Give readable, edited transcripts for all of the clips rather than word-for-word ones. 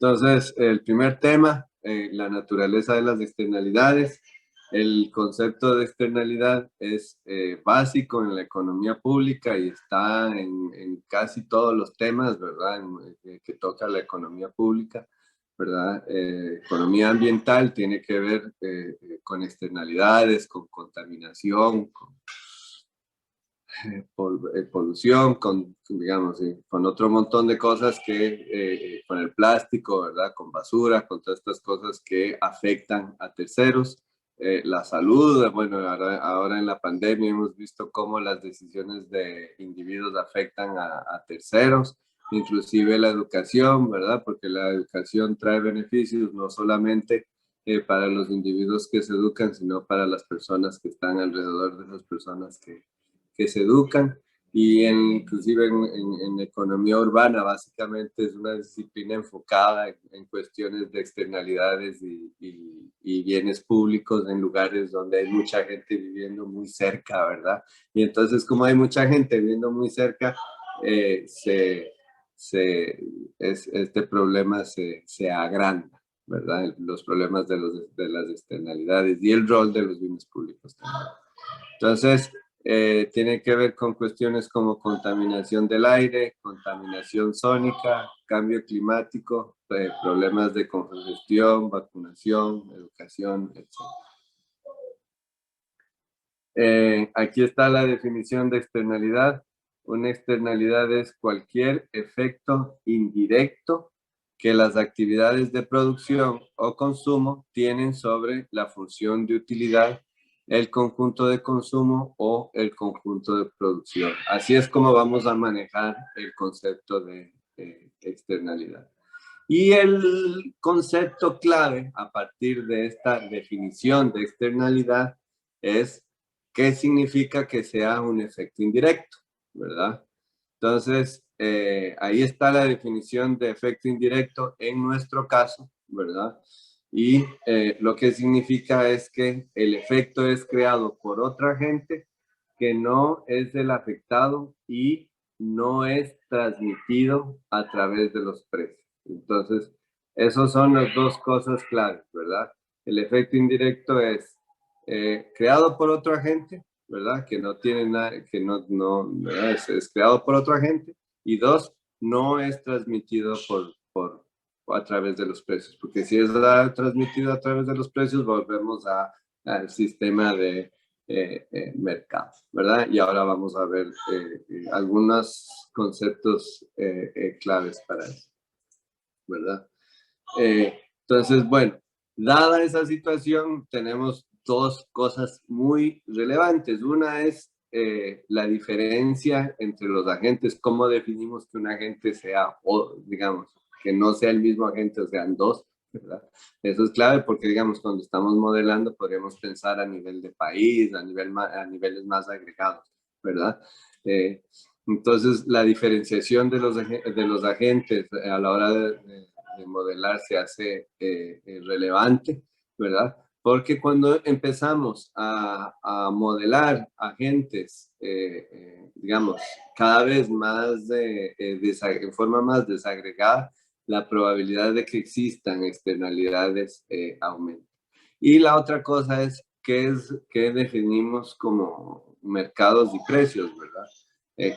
Entonces, el primer tema, la naturaleza de las externalidades. El concepto de externalidad es básico en la economía pública y está en casi todos los temas, ¿verdad? Que toca la economía pública, ¿verdad? Economía ambiental tiene que ver con externalidades, con contaminación, con polución, digamos, con otro montón de cosas con el plástico, ¿verdad? Con basura, con todas estas cosas que afectan a terceros. La salud, bueno, ahora en la pandemia hemos visto cómo las decisiones de individuos afectan a terceros, inclusive la educación, ¿verdad? Porque la educación trae beneficios no solamente para los individuos que se educan, sino para las personas que están alrededor de esas personas que se educan. Y inclusive en economía urbana básicamente es una disciplina enfocada en cuestiones de externalidades y bienes públicos en lugares donde hay mucha gente viviendo muy cerca, ¿verdad? Y entonces como hay mucha gente viviendo muy cerca, este problema se agranda, ¿verdad? Los problemas de las externalidades y el rol de los bienes públicos también. Entonces, tiene que ver con cuestiones como contaminación del aire, contaminación sónica, cambio climático, problemas de congestión, vacunación, educación, etc. Aquí está la definición de externalidad. Una externalidad es cualquier efecto indirecto que las actividades de producción o consumo tienen sobre la función de utilidad, el conjunto de consumo o el conjunto de producción. Así es como vamos a manejar el concepto de externalidad. Y el concepto clave a partir de esta definición de externalidad es qué significa que sea un efecto indirecto, ¿verdad? Entonces, ahí está la definición de efecto indirecto en nuestro caso, ¿verdad? Y lo que significa es que el efecto es creado por otra gente que no es del afectado y no es transmitido a través de los precios. Entonces, esas son las dos cosas claves, ¿verdad? El efecto indirecto es creado por otro agente, ¿verdad? Que no tiene nada, que ¿verdad? Es creado por otro agente. Y dos, no es transmitido a través de los precios, porque si es transmitido a través de los precios, volvemos al sistema de mercado, ¿verdad? Y ahora vamos a ver algunos conceptos claves para eso, ¿verdad? Entonces, bueno, dada esa situación, tenemos dos cosas muy relevantes. Una es la diferencia entre los agentes, cómo definimos que un agente sea, o digamos, que no sea el mismo agente, o sean dos, ¿verdad? Eso es clave porque, digamos, cuando estamos modelando podríamos pensar a nivel de país, a niveles más agregados, ¿verdad? Entonces, la diferenciación de los agentes a la hora de modelar se hace relevante, ¿verdad? Porque cuando empezamos a modelar agentes, digamos, cada vez más en forma más desagregada, la probabilidad de que existan externalidades aumenta. Y la otra cosa es qué definimos como mercados y precios, ¿verdad?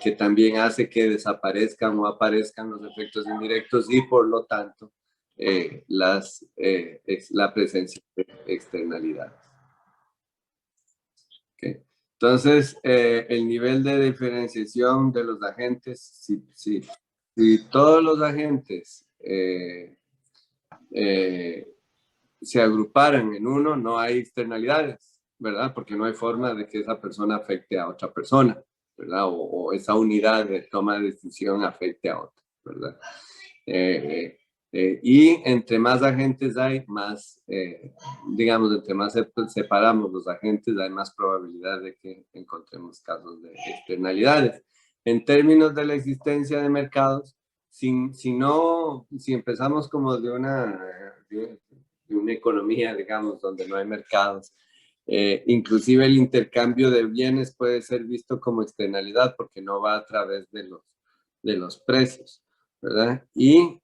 Que también hace que desaparezcan o aparezcan los efectos indirectos y por lo tanto la presencia de externalidades. Okay. Entonces, el nivel de diferenciación de los agentes, si todos los agentes se agruparan en uno, no hay externalidades, ¿verdad? Porque no hay forma de que esa persona afecte a otra persona, ¿verdad? O esa unidad de toma de decisión afecte a otra, ¿verdad? Y entre más agentes hay, más, digamos, entre más separamos los agentes, hay más probabilidad de que encontremos casos de externalidades. En términos de la existencia de mercados, si empezamos como de una economía, digamos, donde no hay mercados, inclusive el intercambio de bienes puede ser visto como externalidad porque no va a través de los precios. ¿verdad? Y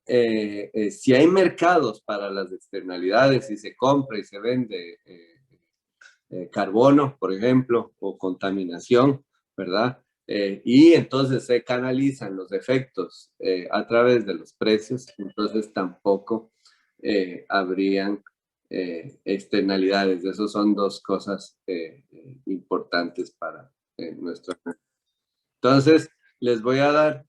si hay mercados para las externalidades, si se compra y se vende carbono, por ejemplo, o contaminación, ¿verdad? Y entonces se canalizan los efectos a través de los precios, entonces tampoco habrían externalidades. Esas son dos cosas importantes para nuestro. Entonces, les voy a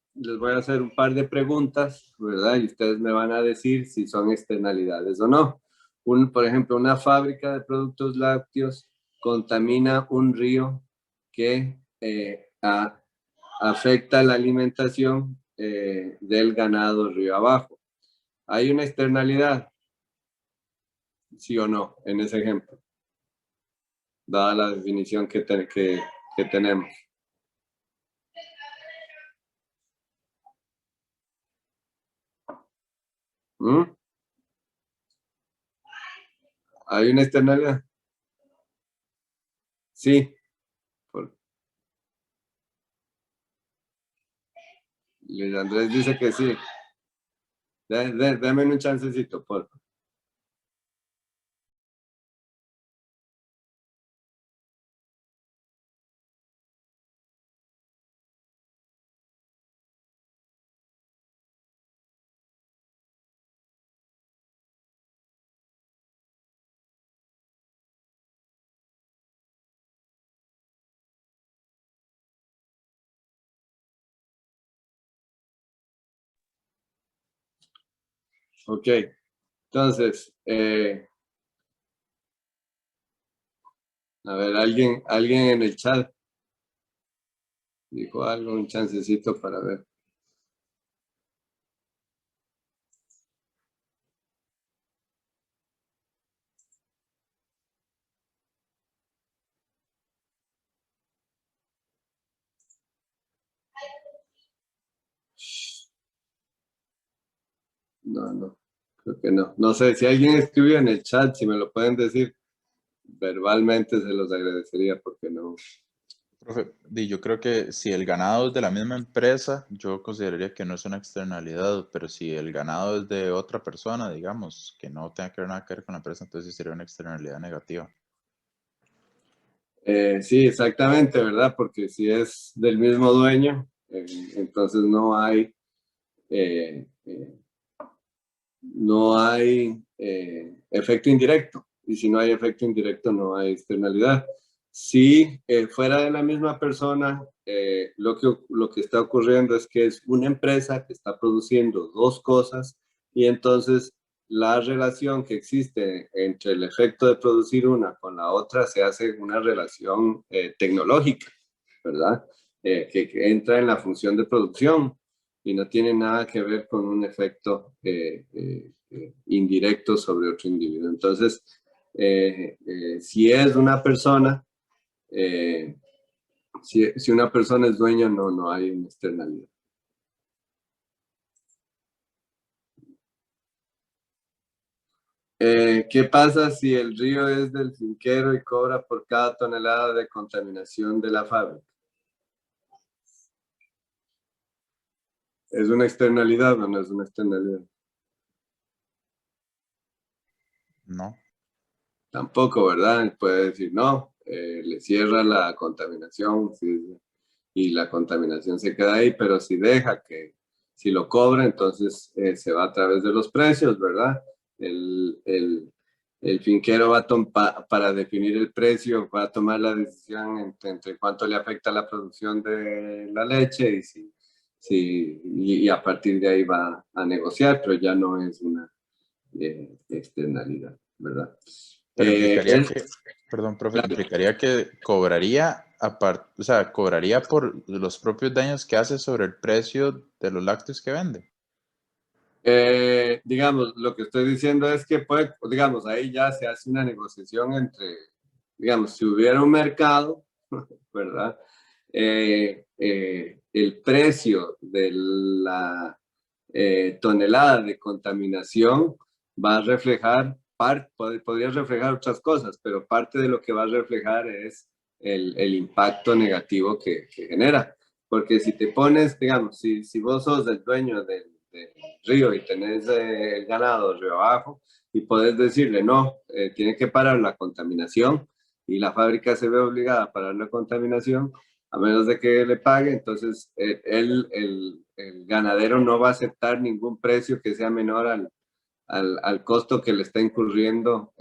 hacer un par de preguntas, ¿verdad? Y ustedes me van a decir si son externalidades o no. Por ejemplo, una fábrica de productos lácteos contamina un río que afecta la alimentación del ganado río abajo. ¿Hay una externalidad? ¿Sí o no? En ese ejemplo, dada la definición que tenemos. ¿Mm? ¿Hay una externalidad? Sí. Por, Luis Andrés dice que sí. Dame un chancecito, por favor. Ok, entonces, a ver, alguien en el chat dijo algo, un chancecito para ver. No, creo que no. No sé, si alguien escribió en el chat, si me lo pueden decir verbalmente, se los agradecería porque no. Profe, yo creo que si el ganado es de la misma empresa, yo consideraría que no es una externalidad, pero si el ganado es de otra persona, digamos, que no tenga que ver nada que ver con la empresa, entonces sí sería una externalidad negativa. Sí, exactamente, ¿verdad? Porque si es del mismo dueño, entonces eh, eh, no hay efecto indirecto. Y si no hay efecto indirecto, no hay externalidad. Si fuera de la misma persona, lo que está ocurriendo es que es una empresa que está produciendo dos cosas y entonces la relación que existe entre el efecto de producir una con la otra se hace una relación tecnológica, ¿verdad? Que entra en la función de producción y no tiene nada que ver con un efecto indirecto sobre otro individuo. Entonces, si es una persona, eh, si una persona es dueño, no hay una externalidad. ¿Qué pasa si el río es del finquero y cobra por cada tonelada de contaminación de la fábrica? ¿Es una externalidad o no es una externalidad? No. Tampoco, ¿verdad? Puede decir no, le cierra la contaminación sí, y la contaminación se queda ahí, pero si deja que, si lo cobra, entonces se va a través de los precios, ¿verdad? El, el, el finquero va para definir el precio, va a tomar la decisión entre cuánto le afecta la producción de la leche y a partir de ahí va a negociar, pero ya no es una externalidad, ¿verdad? Pero implicaría Es, que, perdón, profe, claro, implicaría que cobraría, o sea, cobraría por los propios daños que hace sobre el precio de los lácteos que vende. digamos, lo que estoy diciendo es que puede, digamos, ahí ya se hace una negociación entre, digamos, si hubiera un mercado, ¿verdad? El precio de la tonelada de contaminación va a reflejar, podría reflejar otras cosas, pero parte de lo que va a reflejar es el impacto negativo que genera. Porque si te pones, digamos, si vos sos el dueño del río y tenés el ganado río abajo y podés decirle, no, tiene que parar la contaminación y la fábrica se ve obligada a parar la contaminación, a menos de que le pague, entonces el ganadero no va a aceptar ningún precio que sea menor al costo que le está incurriendo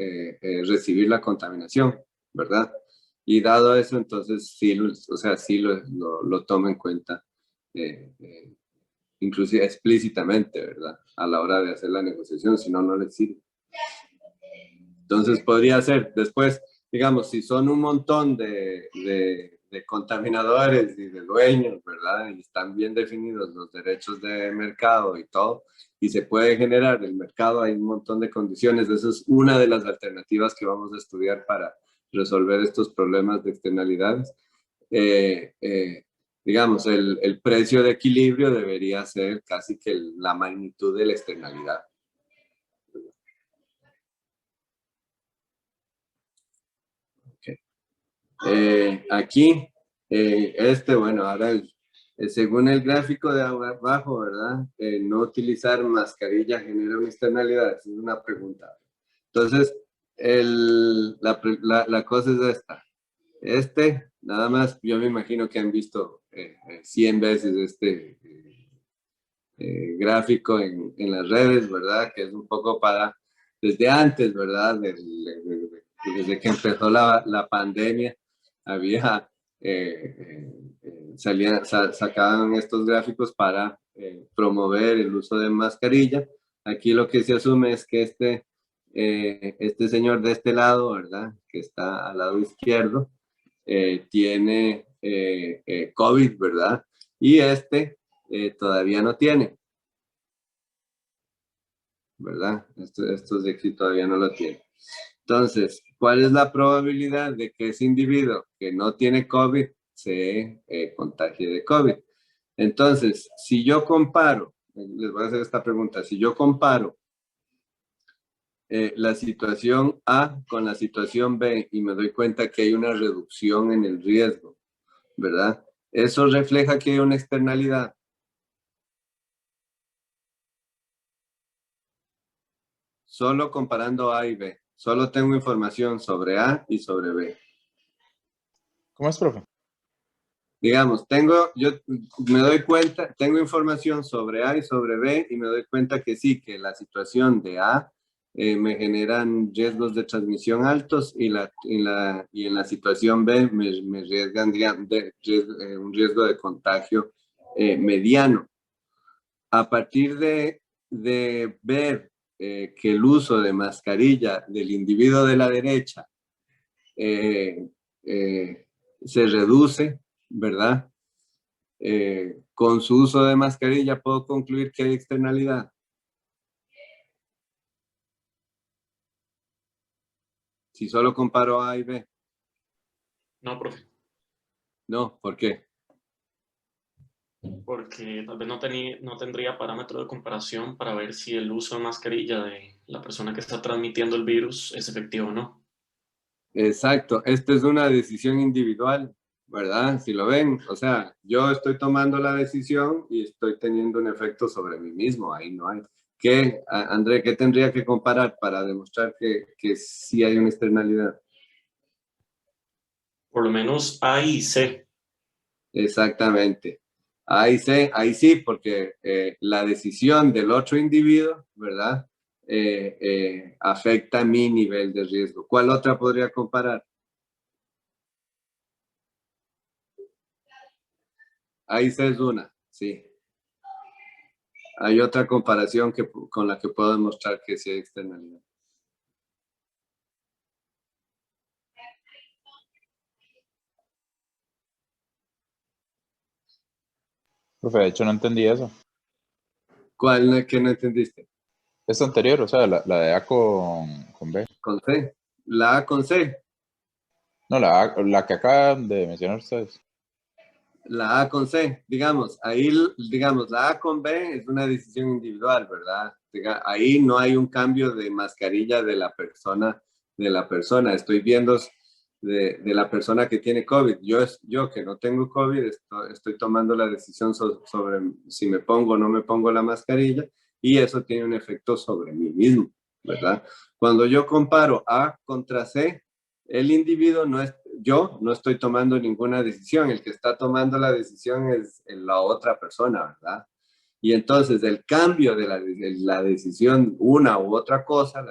recibir la contaminación, ¿verdad? Y dado eso, entonces sí, o sea, sí lo toma en cuenta, inclusive explícitamente, ¿verdad? A la hora de hacer la negociación, si no, no le sirve. Entonces podría ser, después, digamos, si son un montón de contaminadores y de dueños, ¿verdad? Y están bien definidos los derechos de mercado y todo, y se puede generar el mercado, hay un montón de condiciones. Esa es una de las alternativas que vamos a estudiar para resolver estos problemas de externalidades. Digamos, el precio de equilibrio debería ser casi que la magnitud de la externalidad. Aquí, bueno, ahora según el gráfico de abajo, ¿verdad? No utilizar mascarilla genera una externalidad, es una pregunta. Entonces, la cosa es esta. Nada más, yo me imagino que han visto 100 veces este gráfico en las redes, ¿verdad? Que es un poco desde antes, ¿verdad? Desde que empezó la pandemia, había, sacaban estos gráficos para promover el uso de mascarilla. Aquí lo que se asume es que este señor de este lado, ¿verdad? Que está al lado izquierdo, tiene COVID, ¿verdad? Y todavía no tiene, ¿verdad? Estos de aquí todavía no lo tienen. Entonces, ¿cuál es la probabilidad de que ese individuo que no tiene COVID se contagie de COVID? Entonces, si yo comparo, les voy a hacer esta pregunta, si yo comparo la situación A con la situación B y me doy cuenta que hay una reducción en el riesgo, ¿verdad? Eso refleja que hay una externalidad. Solo comparando A y B. Solo tengo información sobre A y sobre B. ¿Cómo es, profe? Digamos, yo me doy cuenta, tengo información sobre A y sobre B y me doy cuenta que sí, que la situación de A me generan riesgos de transmisión altos y en la situación B me arriesgan un riesgo de contagio mediano. A partir de ver que el uso de mascarilla del individuo de la derecha se reduce, ¿verdad? Con su uso de mascarilla puedo concluir que hay externalidad. Si solo comparo A y B. No, profe. No, ¿por qué? Porque tal vez no tendría parámetro de comparación para ver si el uso de mascarilla de la persona que está transmitiendo el virus es efectivo o no. Exacto, esta es una decisión individual, ¿verdad? Si lo ven, o sea, yo estoy tomando la decisión y estoy teniendo un efecto sobre mí mismo, ahí no hay. André, qué tendría que comparar para demostrar que sí hay una externalidad? Por lo menos A y C. Exactamente. Ahí sí, porque la decisión del otro individuo, ¿verdad? Afecta mi nivel de riesgo. ¿Cuál otra podría comparar? Ahí sí es una, sí. Hay otra comparación con la que puedo demostrar que sí hay externalidad. Profe, de hecho no entendí eso. ¿Cuál que no entendiste? Esta anterior, o sea, la de A con B. Con C. La A con C. No, la que acaban de mencionar ustedes. La A con C, digamos, ahí, digamos, la A con B es una decisión individual, ¿verdad? Ahí no hay un cambio de mascarilla de la persona. Estoy viendo de la persona que tiene COVID. Yo que no tengo COVID, estoy tomando la decisión sobre si me pongo o no me pongo la mascarilla, y eso tiene un efecto sobre mí mismo, ¿verdad? Cuando yo comparo A contra C, el individuo yo no estoy tomando ninguna decisión, el que está tomando la decisión es la otra persona, ¿verdad? Y entonces el cambio de la decisión, una u otra cosa,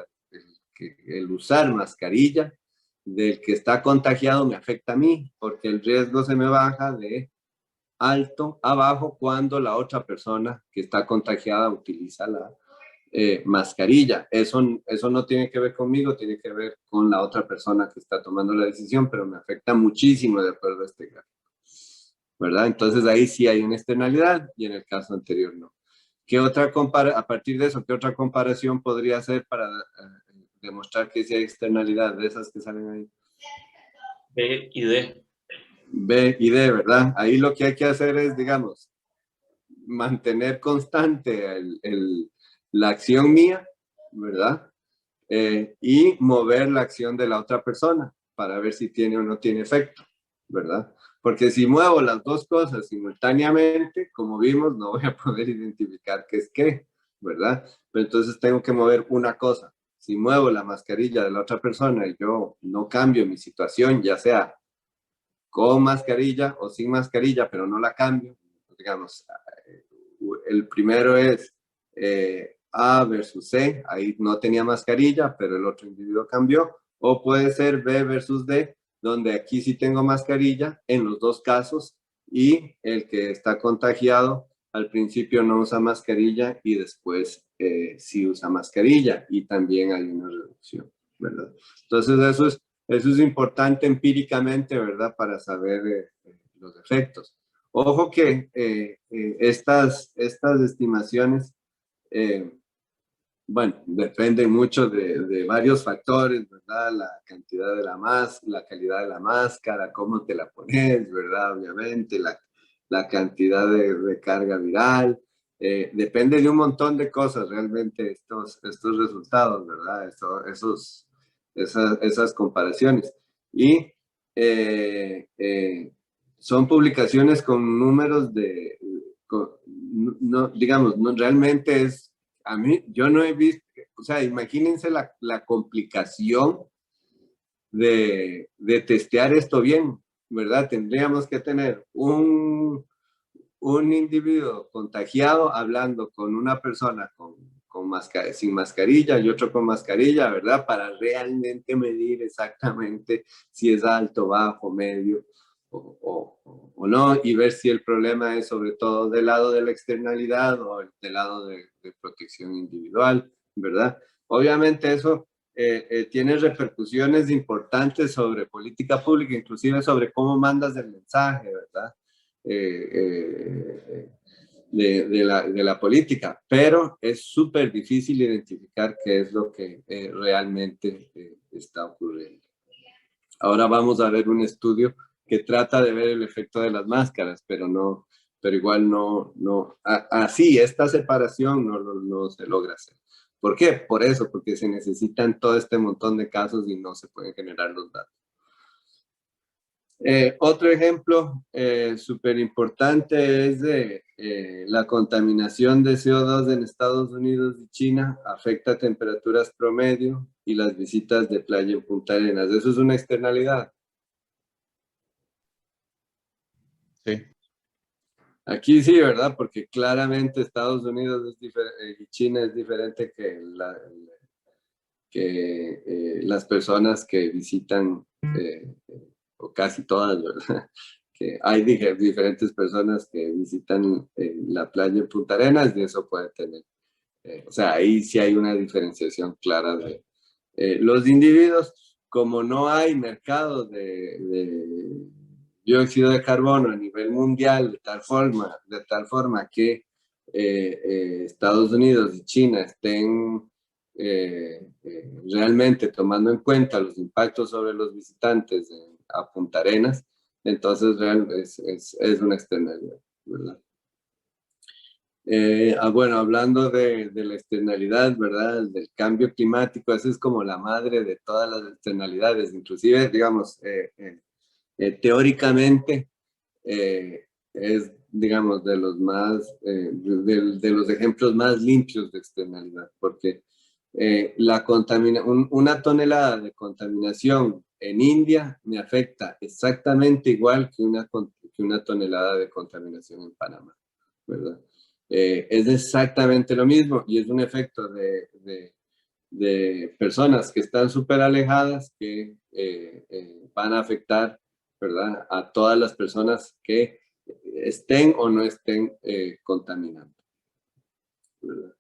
el usar mascarilla, del que está contagiado me afecta a mí, porque el riesgo se me baja de alto a bajo cuando la otra persona que está contagiada utiliza la mascarilla. Eso no tiene que ver conmigo, tiene que ver con la otra persona que está tomando la decisión, pero me afecta muchísimo de acuerdo a este gráfico, ¿verdad? Entonces ahí sí hay una externalidad y en el caso anterior no. A partir de eso, ¿qué otra comparación podría hacer para demostrar que sí hay externalidad de esas que salen ahí? B y D. B y D, ¿verdad? Ahí lo que hay que hacer es, digamos, mantener constante la acción mía, ¿verdad? Y mover la acción de la otra persona para ver si tiene o no tiene efecto, ¿verdad? Porque si muevo las dos cosas simultáneamente, como vimos, no voy a poder identificar qué es qué, ¿verdad? Pero entonces tengo que mover una cosa. Si muevo la mascarilla de la otra persona y yo no cambio mi situación, ya sea con mascarilla o sin mascarilla, pero no la cambio, digamos, el primero es A versus C, ahí no tenía mascarilla, pero el otro individuo cambió, o puede ser B versus D, donde aquí sí tengo mascarilla en los dos casos, y el que está contagiado al principio no usa mascarilla y después sí usa mascarilla, y también hay una reducción, ¿verdad? Entonces eso es importante empíricamente, ¿verdad? Para saber los efectos. Ojo que estas estimaciones, bueno, dependen mucho de varios factores, ¿verdad? La cantidad de la calidad de la máscara, cómo te la pones, ¿verdad? Obviamente, la cantidad de carga viral. Depende de un montón de cosas realmente estos resultados, ¿verdad? Esas comparaciones. Y son publicaciones con números no, digamos, no, realmente a mí, yo no he visto, o sea, imagínense la complicación de testear esto bien, ¿verdad? Tendríamos que tener un individuo contagiado hablando con una persona sin mascarilla y otro con mascarilla, ¿verdad? Para realmente medir exactamente si es alto, bajo, medio o no, y ver si el problema es sobre todo del lado de la externalidad o del lado de protección individual, ¿verdad? Obviamente eso tiene repercusiones importantes sobre política pública, inclusive sobre cómo mandas el mensaje, ¿verdad? De la política, pero es súper difícil identificar qué es lo que realmente está ocurriendo. Ahora vamos a ver un estudio que trata de ver el efecto de las máscaras, pero igual así esta separación no se logra hacer. ¿Por qué? Por eso, porque se necesitan todo este montón de casos y no se pueden generar los datos. Otro ejemplo súper importante es de la contaminación de CO2 en Estados Unidos y China afecta temperaturas promedio y las visitas de playa en Punta Arenas. Eso es una externalidad. Sí. Aquí sí, ¿verdad? Porque claramente Estados Unidos y China es diferente que las personas que visitan, o casi todas, ¿verdad? Que hay diferentes personas que visitan la playa en Punta Arenas y eso puede tener. O sea, ahí sí hay una diferenciación clara de los individuos, como no hay mercado de dióxido de carbono a nivel mundial de tal forma que Estados Unidos y China estén realmente tomando en cuenta los impactos sobre los visitantes a Punta Arenas, entonces es una externalidad, ¿verdad? Bueno, hablando de la externalidad, ¿verdad? Del cambio climático, esa es como la madre de todas las externalidades, inclusive, digamos, teóricamente, es, digamos, de los más, de los ejemplos más limpios de externalidad, porque una tonelada de contaminación en India me afecta exactamente igual que una tonelada de contaminación en Panamá, ¿verdad? Es exactamente lo mismo y es un efecto de personas que están súper alejadas que van a afectar, ¿verdad?, a todas las personas que estén o no estén contaminando, ¿verdad?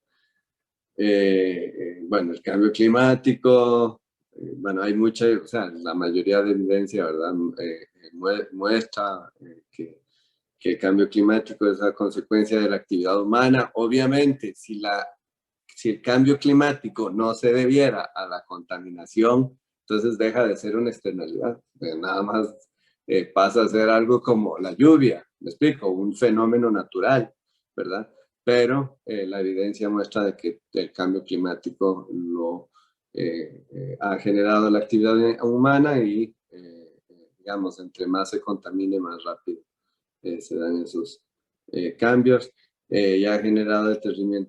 Bueno, el cambio climático, bueno, hay mucha, o sea, la mayoría de evidencia, ¿verdad?, muestra que el cambio climático es la consecuencia de la actividad humana. Obviamente, si el cambio climático no se debiera a la contaminación, entonces deja de ser una externalidad. Nada más pasa a ser algo como la lluvia, me explico, un fenómeno natural, ¿verdad? Pero la evidencia muestra de que el cambio climático lo ha generado la actividad humana y, digamos, entre más se contamine, más rápido se dan esos cambios. Ya ha generado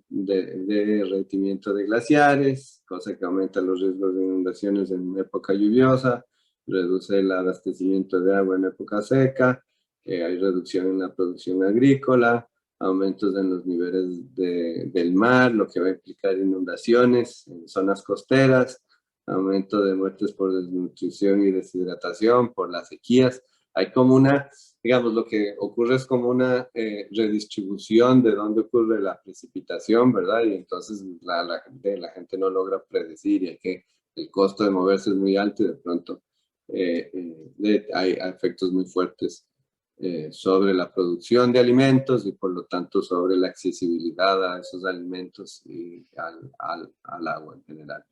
derretimiento de glaciares, cosa que aumenta los riesgos de inundaciones en época lluviosa, reduce el abastecimiento de agua en época seca, hay reducción en la producción agrícola, aumentos en los niveles del mar, lo que va a implicar inundaciones en zonas costeras, aumento de muertes por desnutrición y deshidratación, por las sequías. Hay como una, digamos, lo que ocurre es como una redistribución de dónde ocurre la precipitación, ¿verdad? Y entonces la gente no logra predecir y el costo de moverse es muy alto y de pronto hay efectos muy fuertes sobre la producción de alimentos y por lo tanto sobre la accesibilidad a esos alimentos y al agua en general.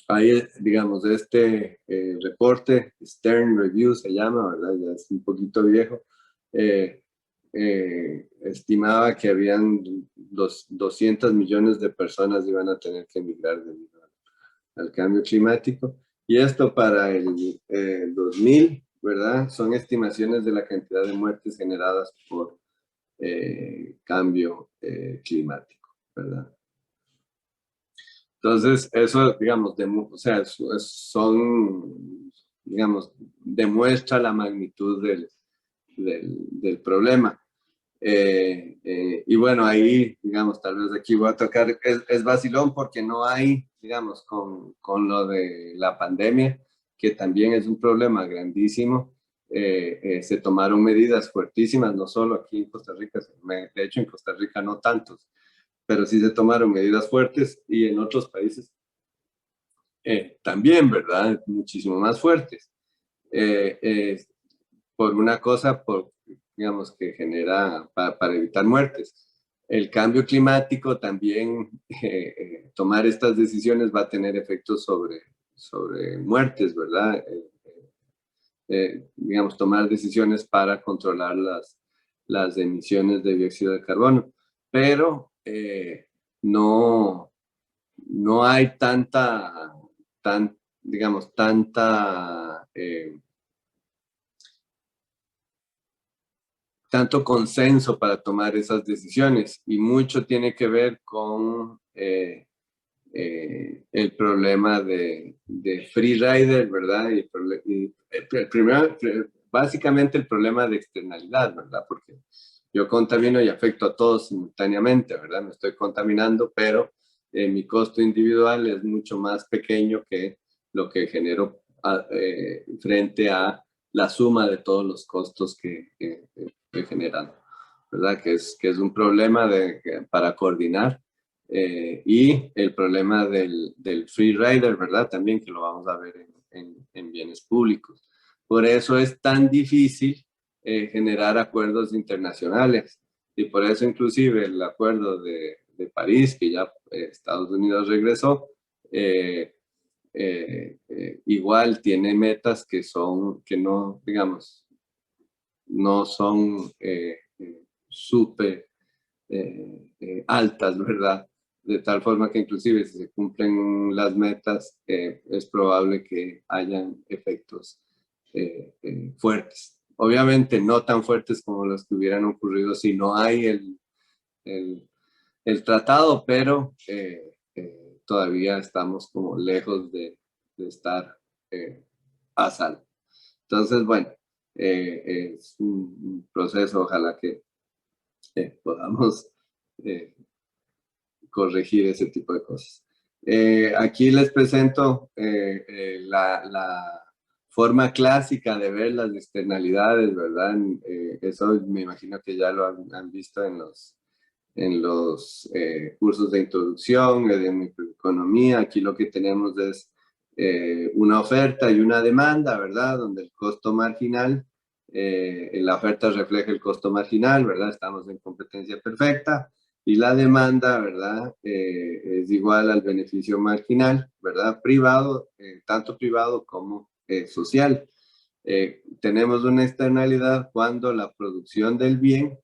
Hay, digamos, este reporte, Stern Review se llama, ¿verdad? Ya es un poquito viejo. Estimaba que habían 200 millones de personas iban a tener que emigrar debido al cambio climático. Y esto para el 2000, ¿verdad? Son estimaciones de la cantidad de muertes generadas por cambio climático, ¿verdad? Entonces, eso, digamos, o sea, digamos, demuestra la magnitud del problema. Y bueno, ahí, digamos, tal vez aquí voy a tocar, es vacilón porque no hay, digamos, con lo de la pandemia, que también es un problema grandísimo, se tomaron medidas fuertísimas, no solo aquí en Costa Rica, de hecho en Costa Rica no tantos, pero sí se tomaron medidas fuertes y en otros países también, ¿verdad? Muchísimo más fuertes. Por una cosa, digamos, que genera para evitar muertes. El cambio climático también, tomar estas decisiones va a tener efectos sobre muertes, ¿verdad? Digamos, tomar decisiones para controlar las emisiones de dióxido de carbono. Pero no hay digamos, tanto consenso para tomar esas decisiones y mucho tiene que ver con el problema de free rider, ¿verdad? Básicamente el problema de externalidad, ¿verdad? Porque yo contamino y afecto a todos simultáneamente, ¿verdad? Me estoy contaminando, pero mi costo individual es mucho más pequeño que lo que genero frente a la suma de todos los costos que estoy generando, ¿verdad? Que es un problema para coordinar. Y el problema del free rider, ¿verdad? También que lo vamos a ver en bienes públicos. Por eso es tan difícil generar acuerdos internacionales. Y por eso inclusive el acuerdo de París, que ya Estados Unidos regresó, igual tiene metas que no, digamos, no son súper altas, ¿verdad? De tal forma que inclusive si se cumplen las metas, es probable que hayan efectos fuertes. Obviamente no tan fuertes como los que hubieran ocurrido si no hay el tratado, pero todavía estamos como lejos de estar a salvo. Entonces, bueno, es un proceso, ojalá que podamos corregir ese tipo de cosas. Aquí les presento la forma clásica de ver las externalidades, ¿verdad? Eso me imagino que ya lo han visto en los cursos de introducción, de microeconomía. Aquí lo que tenemos es una oferta y una demanda, ¿verdad? Donde el costo marginal, la oferta refleja el costo marginal, ¿verdad? Estamos en competencia perfecta. Y la demanda, ¿verdad? Es igual al beneficio marginal, ¿verdad? Privado, tanto privado como social. Tenemos una externalidad cuando la producción del bien,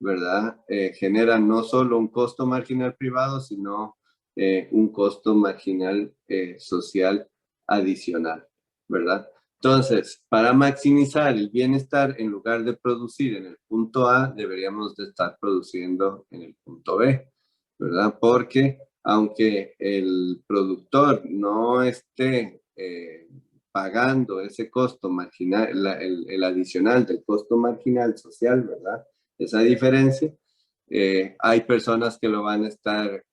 ¿verdad? Genera no solo un costo marginal privado, sino un costo marginal social adicional, ¿verdad? Entonces, para maximizar el bienestar, en lugar de producir en el punto A, deberíamos de estar produciendo en el punto B, ¿verdad? Porque aunque el productor no esté pagando ese costo marginal, el adicional del costo marginal social, ¿verdad? Esa diferencia, hay personas que lo van a estar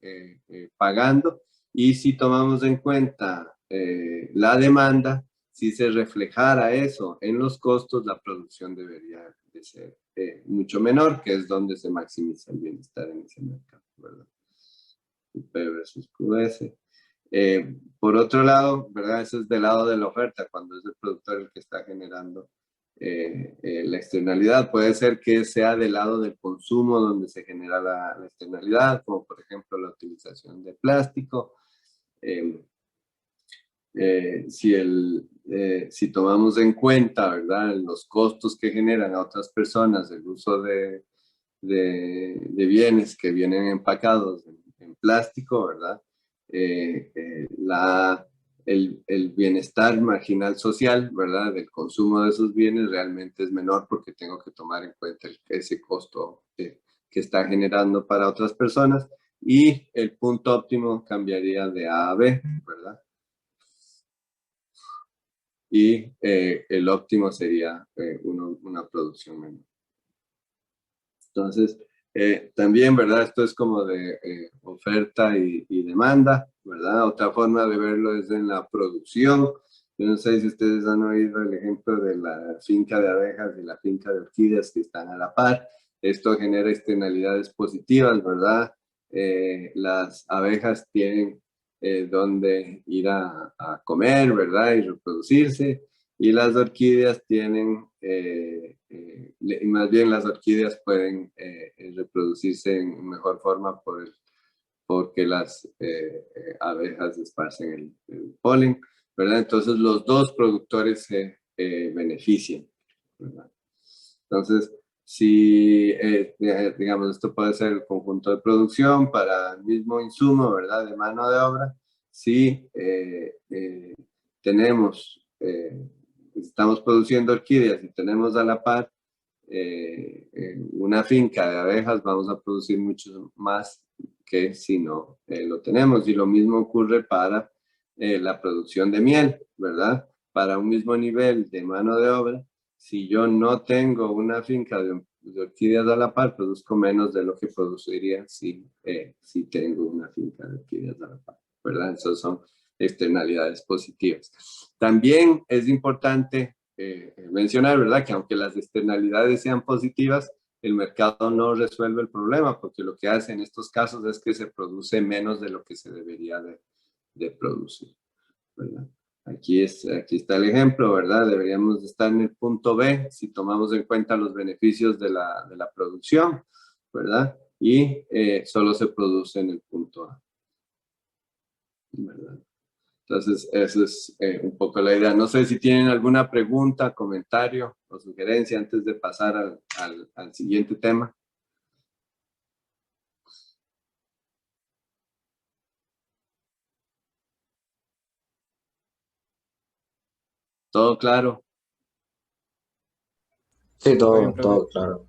pagando, y si tomamos en cuenta la demanda, si se reflejara eso en los costos, la producción debería de ser mucho menor, que es donde se maximiza el bienestar en ese mercado, ¿verdad? P versus QS. Por otro lado, ¿verdad? Eso es del lado de la oferta, cuando es el productor el que está generando la externalidad. Puede ser que sea del lado del consumo donde se genera la externalidad, como por ejemplo la utilización de plástico. Si tomamos en cuenta, ¿verdad?, los costos que generan a otras personas el uso de bienes que vienen empacados en plástico, ¿verdad? El bienestar marginal social, ¿verdad?, del consumo de esos bienes realmente es menor, porque tengo que tomar en cuenta ese costo que está generando para otras personas, y el punto óptimo cambiaría de A a B, ¿verdad? Y el óptimo sería una producción menor. Entonces, también, ¿verdad? Esto es como de oferta y demanda, ¿verdad? Otra forma de verlo es en la producción. Yo no sé si ustedes han oído el ejemplo de la finca de abejas y la finca de orquídeas que están a la par. Esto genera externalidades positivas, ¿verdad? Las abejas tienen donde ir a comer, ¿verdad? Y reproducirse. Y las orquídeas tienen, más bien las orquídeas pueden reproducirse en mejor forma porque las abejas esparcen el polen, ¿verdad? Entonces los dos productores se benefician, ¿verdad? Entonces, si, digamos, esto puede ser el conjunto de producción para el mismo insumo, ¿verdad?, de mano de obra. Si estamos produciendo orquídeas y tenemos a la par una finca de abejas, vamos a producir mucho más que si no lo tenemos. Y lo mismo ocurre para la producción de miel, ¿verdad? Para un mismo nivel de mano de obra, si yo no tengo una finca de orquídeas a la par, produzco menos de lo que produciría si tengo una finca de orquídeas a la par, ¿verdad? Esas son externalidades positivas. También es importante mencionar, ¿verdad?, que aunque las externalidades sean positivas, el mercado no resuelve el problema, porque lo que hace en estos casos es que se produce menos de lo que se debería de producir, ¿verdad? Aquí está el ejemplo, ¿verdad? Deberíamos estar en el punto B si tomamos en cuenta los beneficios de la producción, ¿verdad? Y solo se produce en el punto A, ¿verdad? Entonces, eso es un poco la idea. No sé si tienen alguna pregunta, comentario o sugerencia antes de pasar al siguiente tema. ¿Todo claro? Sí, Muy bien, profe. todo claro.